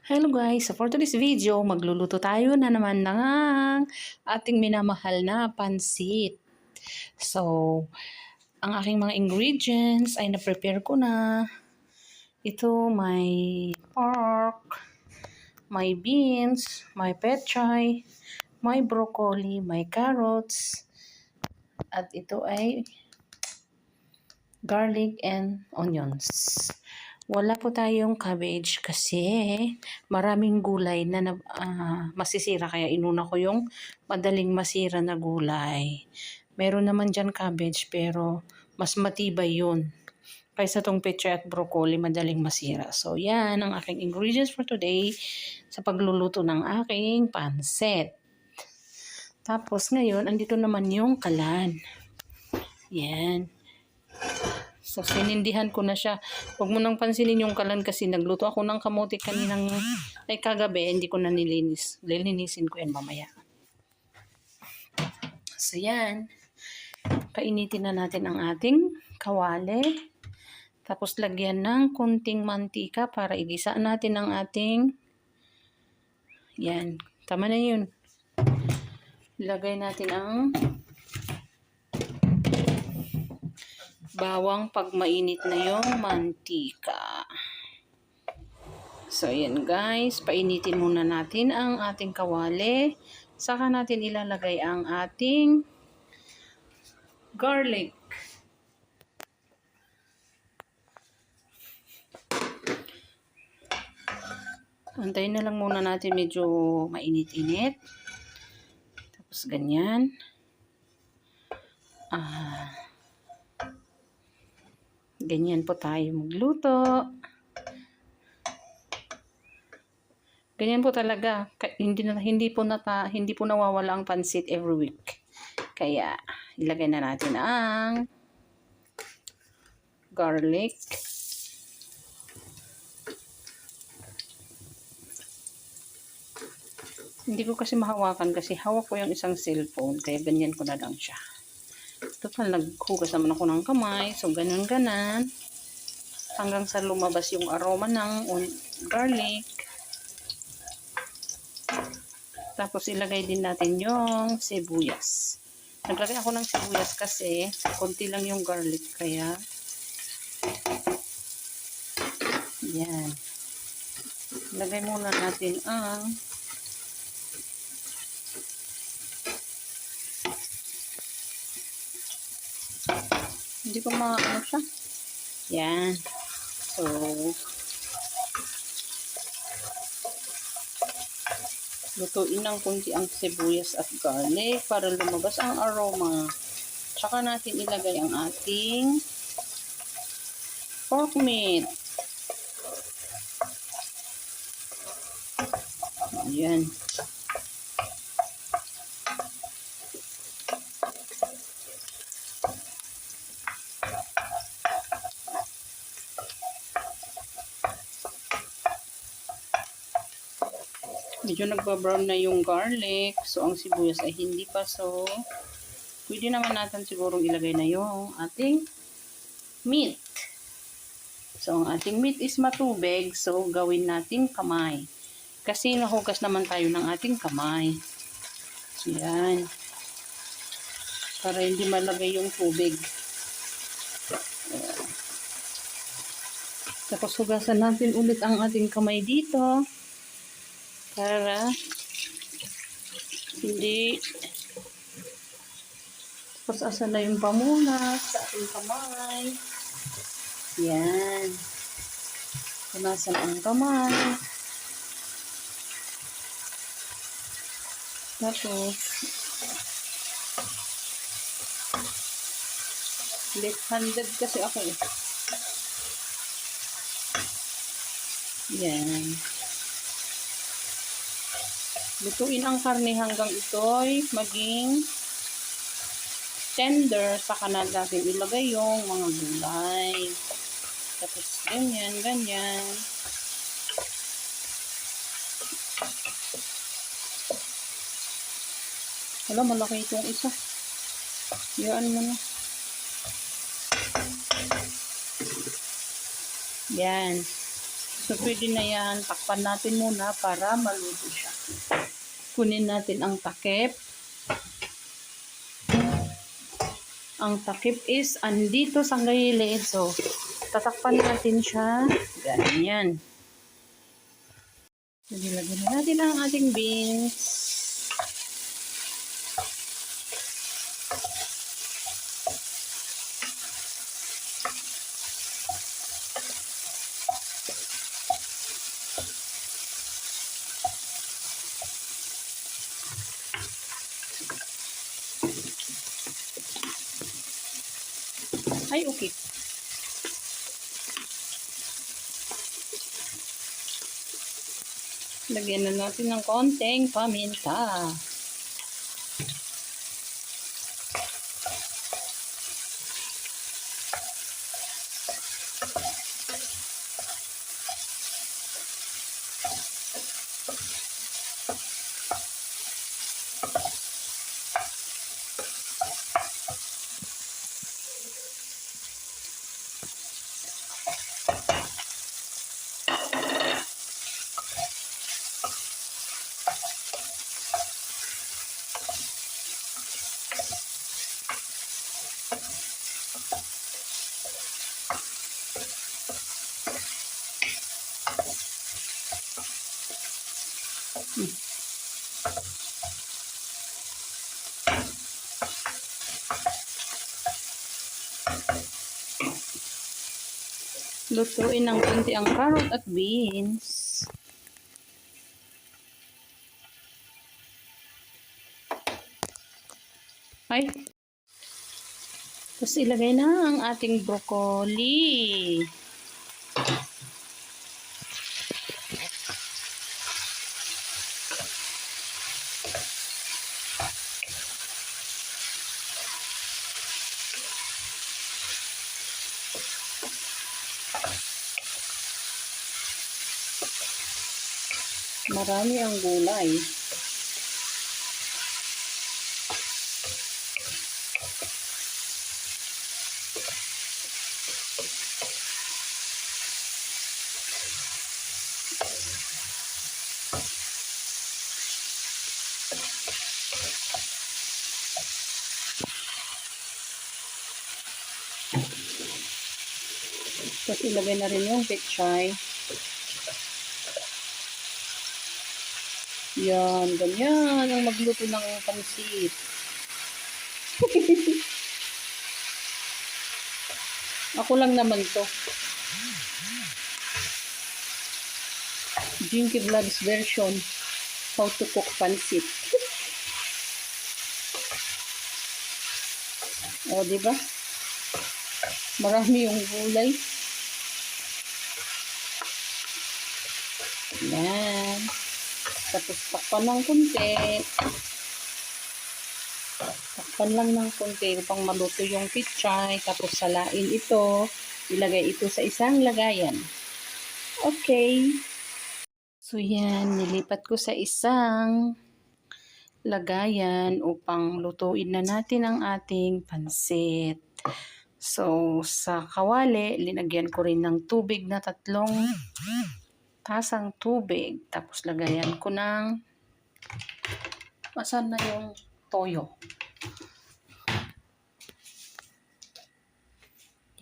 Hello guys! So for today's video, magluluto tayo na naman ng ating minamahal na pansit. So, ang aking mga ingredients ay na-prepare ko na. Ito may pork, may beans, may pechay, may broccoli, may carrots, at ito ay garlic and onions. Wala po tayong cabbage kasi maraming gulay na masisira, kaya inuna ko yung madaling masira na gulay. Meron naman dyan cabbage pero mas matibay yun kaysa tong pechay at broccoli, madaling masira. So yan ang aking ingredients for today sa pagluluto ng aking pansit. Tapos ngayon, andito naman yung kalan. Yan. So, sinindihan ko na siya. Huwag mo nang pansinin yung kalan kasi nagluto ako ng kamote kaninang ay kagabi. Hindi ko na nilinis. Lilinisin ko yan mamaya. So, yan. Painitin na natin ang ating kawali. Tapos, lagyan ng kunting mantika para igisa natin ang ating yan. Tama na yun. Ilagay natin ang bawang pag mainit na yung mantika. So, ayan guys. Painitin muna natin ang ating kawali. Saka natin ilalagay ang ating garlic. Antayin na lang muna natin medyo mainit-init. Tapos ganyan. Ganyan po tayo magluto. Ganyan po talaga. Hindi po nawawala ang pansit every week. Kaya ilagay na natin ang garlic. Hindi ko kasi mahawakan kasi hawak ko yung isang cellphone. Kaya ganyan ko na lang siya. Total, naghugas naman ako ng kamay. So, ganun-ganan. Hanggang sa lumabas yung aroma ng garlic. Tapos, ilagay din natin yung sibuyas. Naglagay ako ng sibuyas kasi konti lang yung garlic. Kaya, yan. Ilagay muna natin ang hindi ko maano siya. Yan. So, lutuin ng kunti ang sibuyas at garlic para lumabas ang aroma. Tsaka natin ilagay ang ating pork meat. Yan. Medyo nagba-brown na yung garlic. So, ang sibuyas ay hindi pa. So, pwede naman natin sigurong ilagay na yung ating meat. So, ang ating meat is matubig. So, gawin natin kamay. Kasi nahugas naman tayo ng ating kamay. So, yan. Para hindi malagay yung tubig. Tapos, hugasan natin ulit ang ating kamay dito. Para hindi tapos asa na yung pamunas sa ating kamay. Yan. Punasan ang kamay. Tapos left-handed kasi ako eh. Yan. Lutuin ang karne hanggang ito'y maging tender. Saka na natin ilagay yung mga gulay. Tapos ganyan, ganyan. Wala, malaki itong isa. Yan mo na. Yan. So, pwede na yan. Takpan natin muna para maluto siya. Kunin natin ang takip. Ang takip is andito sa gilid. So, tatakpan natin siya. Ganyan. Lagyan na natin ang ating beans. Ay, okay. Lagyan na natin ng konting paminta. Lutuin ng konti ang carrot at beans. Ay. Tapos ilagay na ang ating broccoli. Marami ang gulay. Tapos ilagay na rin yung pechay. Yan, ganyan ang magluto ng pansit. Ako lang naman to. Jinky Vlogs version. How to cook pansit. O, diba? Marami yung gulay. Yan. Tapos takpan ng kunti. Takpan lang ng kunti upang maluto yung pechay. Tapos salain ito. Ilagay ito sa isang lagayan. Okay. So yan, nilipat ko sa isang lagayan upang lutuin na natin ang ating pansit. So sa kawali, linagyan ko rin ng tubig na 3 tasang tubig. Tapos lagayan ko ng asan na yung toyo.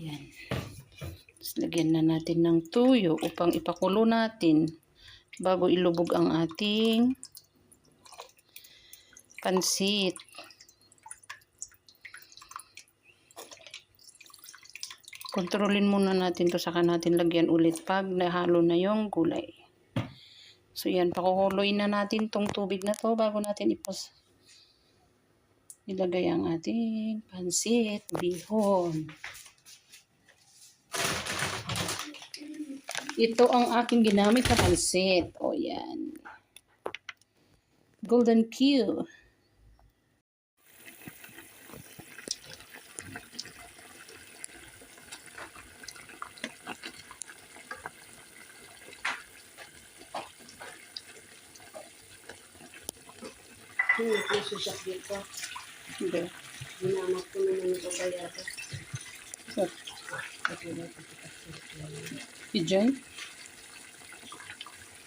Yan. Tapos lagyan na natin ng toyo upang ipakulo natin bago ilubog ang ating pansit. Kontrolin muna natin to, saka natin lagyan ulit pag nahalo na yung gulay. So yan, pakukuloyin na natin tong tubig na to bago natin ilagay ang ating pansit bihon. Ito ang aking ginamit na pansit. O yan. Golden Q. Puso siya dito. Hindi. Ginamit ko naman ito kaya ito. So, Pigeon?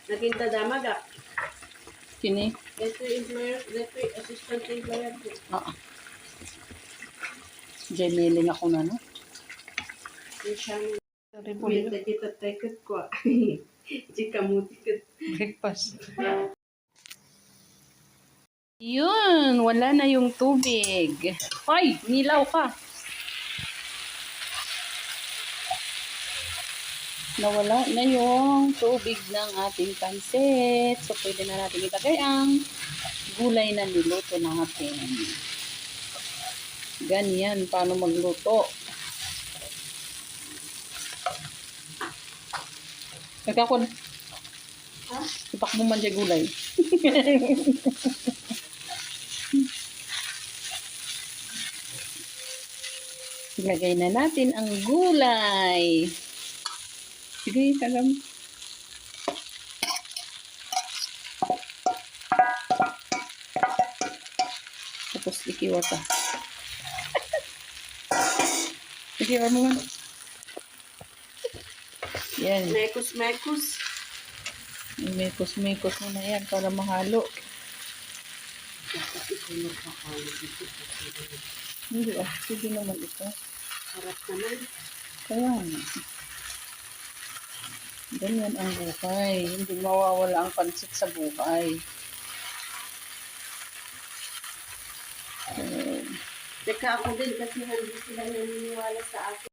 Naging dadamag ah. Kini. Ito employer, ito assistant employer ko. Oo. Jemeling ako na, no? Yung siya mo. Sorry, Minta kita tekot ko ah. Chika mo tikot. breakfast. Yun, wala na yung tubig. Hoy, nilaw ka. Nawala na yung tubig ng ating pansit. So, pwede na natin ilagay ang gulay na niluto natin. Ganyan, paano magluto. Nagkakon. Ha? Ipak mo man dyan gulay. Ilagay na natin ang gulay. Sige, tagam. Tapos ikiwa ka. Ikiwa mo man. Yan. Mekos. Mekos-mekos mo na yan para mahalo. Hindi ah, sige naman ito. Harap naman. Kaya nga. Ganyan ang buhay. Hindi mawawala ang pansit sa buhay. So, Teka ako din kasi hindi sila naniniwala sa akin.